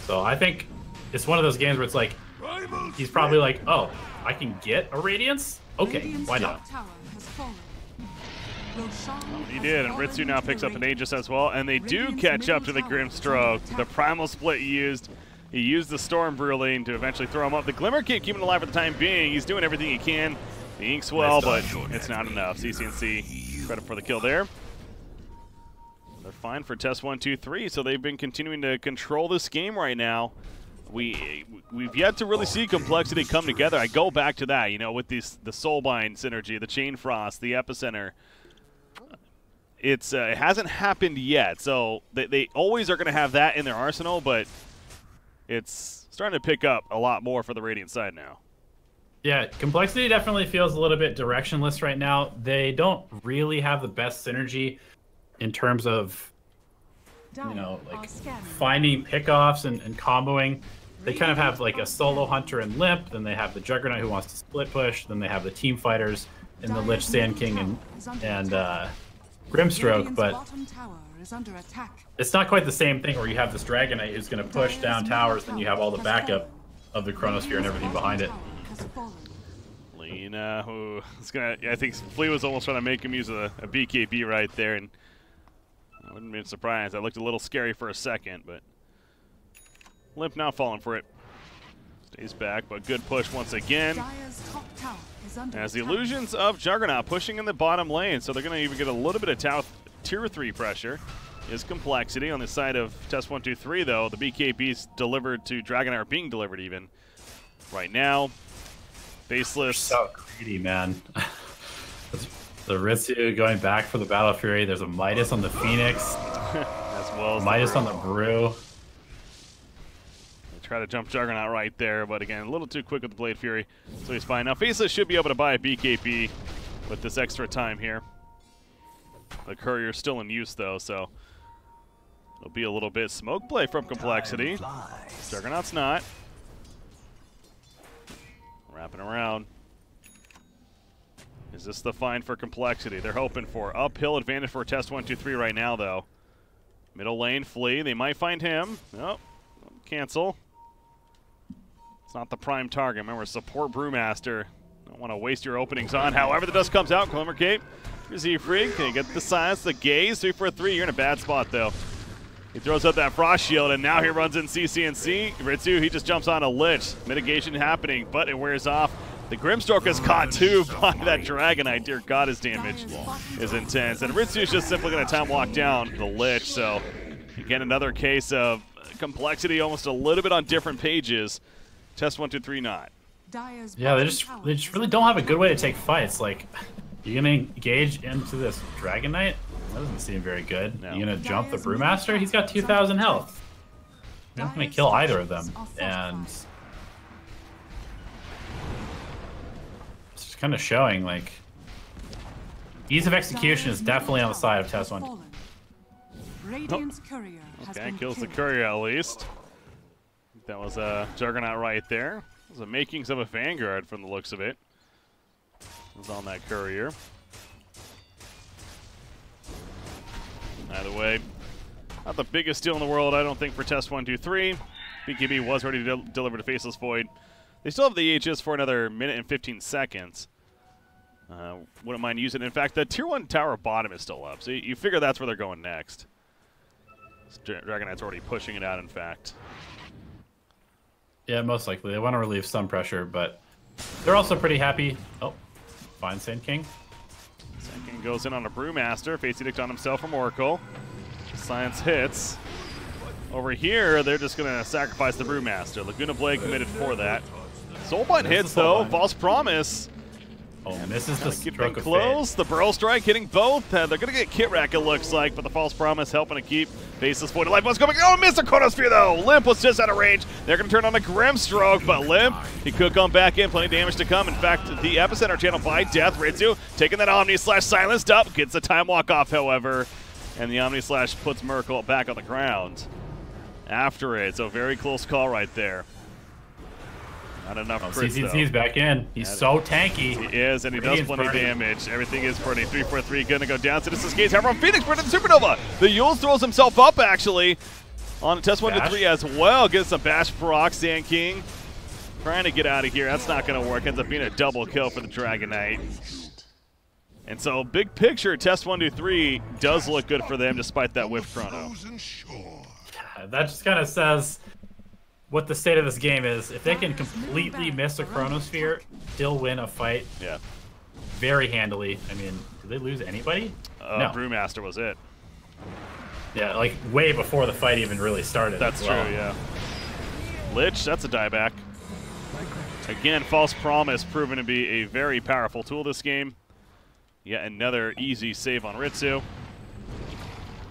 So I think it's one of those games where it's like, he's probably like, oh, I can get a Radiance? Okay, why not? He did, and Ritsu now picks up an Aegis as well, and they do catch up to the Grimstroke. The Primal Split he used the Storm Bruling to eventually throw him up. The Glimmer Cape keeping him alive for the time being. He's doing everything he can. The Ink's well, but it's not enough. CCNC, credit for the kill there. They're fine for test 1, 2, 3, so they've been continuing to control this game right now. We've yet to really see compLexity come together. I go back to that, you know, with the Soulbind synergy, the Chain Frost, the Epicenter. It hasn't happened yet, so they always are going to have that in their arsenal, but it's starting to pick up a lot more for the Radiant side now. Yeah, compLexity definitely feels a little bit directionless right now. They don't really have the best synergy in terms of, you know, like finding pickoffs and comboing. They kind of have like a solo hunter and Limp, then they have the Juggernaut who wants to split push, then they have the team fighters in the Lich, Sand King, and Grimstroke, but it's not quite the same thing where you have this Dragonite who's going to push down towers, then you have all the backup of the Chronosphere and everything behind it. Lina, who is gonna, I think Flea was almost trying to make him use a BKB right there, and I wouldn't be surprised. That looked a little scary for a second, but Limp now falling for it. Stays back, but good push once again. As the illusions of Juggernaut pushing in the bottom lane, so they're going to even get a little bit of tier 3 pressure. Is compLexity on the side of test 1, 2, 3, though. The BKBs delivered to Dragonite are being delivered even right now. Faceless. So greedy, man. The Ritsu going back for the Battle Fury. There's a Midas on the Phoenix. As well as Midas on the Brew. They try to jump Juggernaut right there, but again, a little too quick with the Blade Fury, so he's fine. Now, Faceless should be able to buy a BKB with this extra time here. The Courier's still in use, though, so it'll be a little bit smoke play from compLexity. Juggernaut's not. Wrapping around. Is this the find for compLexity? They're hoping for uphill advantage for test 1, 2, 3 right now, though. Middle lane, Flea. They might find him. Nope. Cancel. It's not the prime target. Remember, support Brewmaster. Don't want to waste your openings on. However, the dust comes out. Glimmer Cape. Z-Freak. They get the silence, the gaze. 3 for 3. You're in a bad spot, though. He throws up that Frost Shield, and now he runs in CC&C. Ritsu, he just jumps on a Lich. Mitigation happening, but it wears off. The Grimstroke is caught too by that Dragonite. Dear God, his damage is intense. And Ritsu's just simply going to time walk down the Lich. So, again, another case of complexity almost a little bit on different pages. Test 1, 2, 3 not. Yeah, they just really don't have a good way to take fights. Like, you're going to engage into this Dragonite? That doesn't seem very good. No. You're going to jump the Brewmaster? He's got 2,000 health. You're not going to kill either of them. And it's just kind of showing, like, ease of execution is definitely on the side of Test 1. Oh. Okay, kills the courier at least. That was a Juggernaut right there. It was the makings of a Vanguard from the looks of it. It was on that courier. Either way, not the biggest deal in the world, I don't think, for Test 1, 2, 3. BKB was ready to deliver to Faceless Void. They still have the HS for another minute and 15 seconds. Wouldn't mind using it. In fact, the Tier 1 tower bottom is still up, so you figure that's where they're going next. Dragonite's already pushing it out, in fact. Yeah, most likely. They want to relieve some pressure, but they're also pretty happy. Oh, fine, Sand King. Sand King goes in on a Brewmaster. Face Edict on himself from Oracle. Science hits. Over here, they're just going to sacrifice the Brewmaster. Laguna Blade committed for that. Soulbind hits, though. False Promise. Oh, misses the stroke of close. The Burrow Strike hitting both. They're going to get Kit Rack, it looks like, but the False Promise helping to keep Faceless Void alive. What's going? Oh, missed the Chronosphere, though. Limp was just out of range. They're going to turn on a Grimstroke, but Limp, he could come back in. Plenty of damage to come. In fact, the Epicenter channel by Death. Ritsu taking that Omni Slash silenced up. Gets the time walk off, however. And the Omni Slash puts Merkel back on the ground after it. So very close call right there. Not enough crits, though. CC's back in. He's so tanky. He is, and he does plenty of damage. Everything is pretty. 3-4-3 going to go down. Citizen Skates. However, Phoenix bringing the Supernova. The Yules throws himself up, actually, on Test 1 to 3 as well. Gets some Bash proc. Sand King trying to get out of here. That's not going to work. Ends up being a double kill for the Dragonite. And so, big picture, Test 1 to 3 does look good for them despite that whiff chrono. That just kind of says what the state of this game is. If they can completely miss a Chronosphere, still win a fight very handily. I mean, did they lose anybody? No. Brewmaster was it. Yeah, like way before the fight even really started. That's true, yeah. Lich, that's a dieback. Again, False Promise proven to be a very powerful tool this game. Yet another easy save on Ritsu.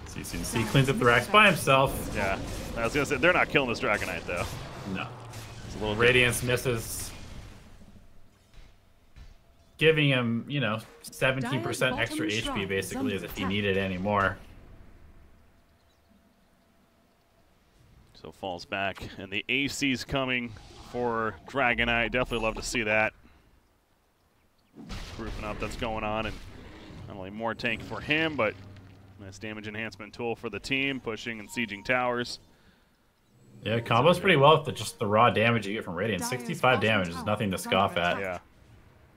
CCC cleans up the racks by himself. Yeah, I was going to say, they're not killing this Dragonite, though. No. It's a little Radiance misses. Giving him, you know, 17% extra HP, basically, as if he needed any more. So falls back, and the AC's coming for Dragonite. Definitely love to see that. Grouping up that's going on, and not only more tank for him, but nice damage enhancement tool for the team, pushing and sieging towers. Yeah, it combos pretty well with just the raw damage you get from Radiant. 65 damage is nothing to scoff at. Yeah.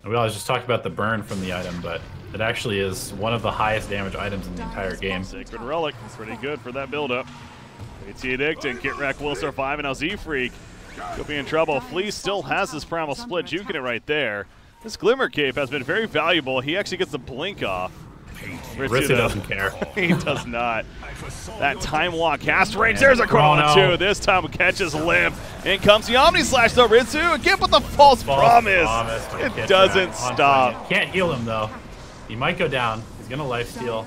And we always just talked about the burn from the item, but it actually is one of the highest damage items in the entire game. Sacred Relic, pretty good for that build-up. AT Addict and Kit Rack will survive, and now Z-Freak could be in trouble. Fleece still has his Primal Split, juking it right there. This Glimmer Cape has been very valuable. He actually gets the blink off. Ritsu doesn't care. He does not. That Time Walk cast range. There's a Chrono too. This time catches Limp. In comes the Omni Slash though. Ritsu again with the False Promise. It doesn't stop. Can't heal him though. He might go down. He's gonna lifesteal.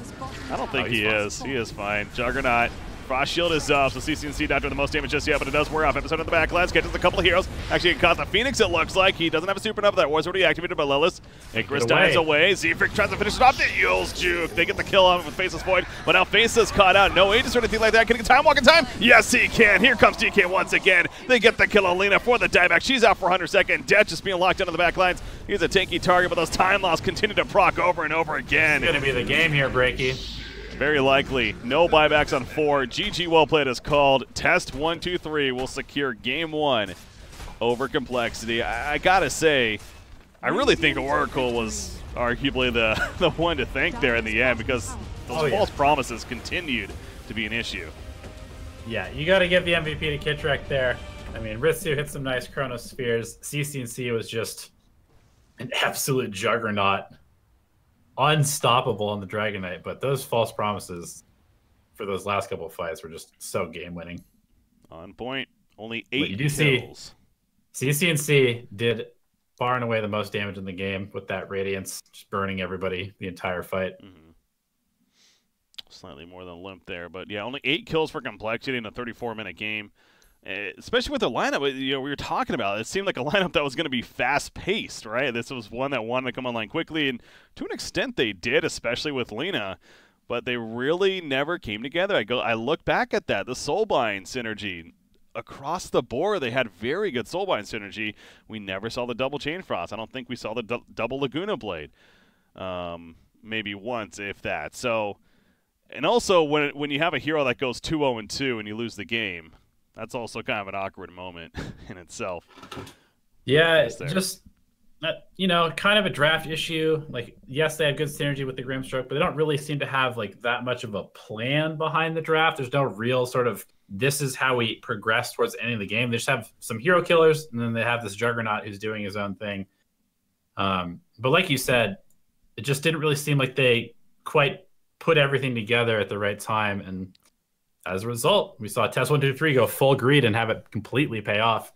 I don't think he is. He is fine. Juggernaut. Frost Shield is up, so CCNC not doing the most damage just yet, but it does wear off. Episode in the backlands, catches a couple of heroes. Actually, it caught the Phoenix, it looks like. He doesn't have a Supernova. That was already activated by Lilith. Icarus dies away. Z-Freak tries to finish it off. The Yules juke. They get the kill on it with Faceless Void, but now Faceless caught out. No Aegis or anything like that. Can he get Time Walk in time? Yes, he can. Here comes DK once again. They get the kill on Lena for the dieback. She's out for 100 seconds. Death just being locked into the backlines. He's a tanky target, but those time loss continue to proc over and over again. It's going to be the game here, Breaky. Very likely. No buybacks on 4. GG well played is called. Test 1, 2, 3 will secure game 1 over complexity. I gotta say, I really think Oracle was arguably the one to thank there in the end, because those false promises continued to be an issue. Yeah, you got to give the MVP to Kitrek there. I mean, Ritsu hit some nice Chronospheres. CCNC was just an absolute juggernaut. Unstoppable on the Dragon Knight, but those false promises for those last couple of fights were just so game-winning. On point. Only 8 you do kills. See, CCNC did far and away the most damage in the game with that Radiance, just burning everybody the entire fight. Slightly more than limp there, but yeah, only 8 kills for compLexity in a 34-minute game. Especially with the lineup, we were talking about, it seemed like a lineup that was going to be fast-paced, right? This was one that wanted to come online quickly, and to an extent they did, especially with Lena, but they really never came together. I look back at that, the Soulbind synergy. Across the board, they had very good Soulbind synergy. We never saw the double Chain Frost. I don't think we saw the double Laguna Blade. Maybe once, if that. So, and also, when you have a hero that goes 2-0-2 and you lose the game, that's also kind of an awkward moment in itself. Yeah, just, kind of a draft issue. Like, yes, they have good synergy with the Grimstroke, but they don't really seem to have, like, that much of a plan behind the draft. There's no real sort of, this is how we progress towards the end of the game. They just have some hero killers, and then they have this Juggernaut who's doing his own thing. But like you said, it just didn't really seem like they quite put everything together at the right time, and as a result, we saw test123 go full greed and have it completely pay off.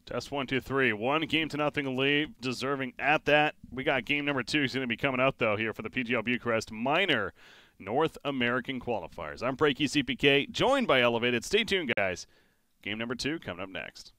test123, 1-0 lead, deserving at that. We got game number 2 is going to be coming out, though, here for the PGL Bucharest Minor North American Qualifiers. I'm BreakyCPK, joined by Elevated. Stay tuned, guys. Game number 2 coming up next.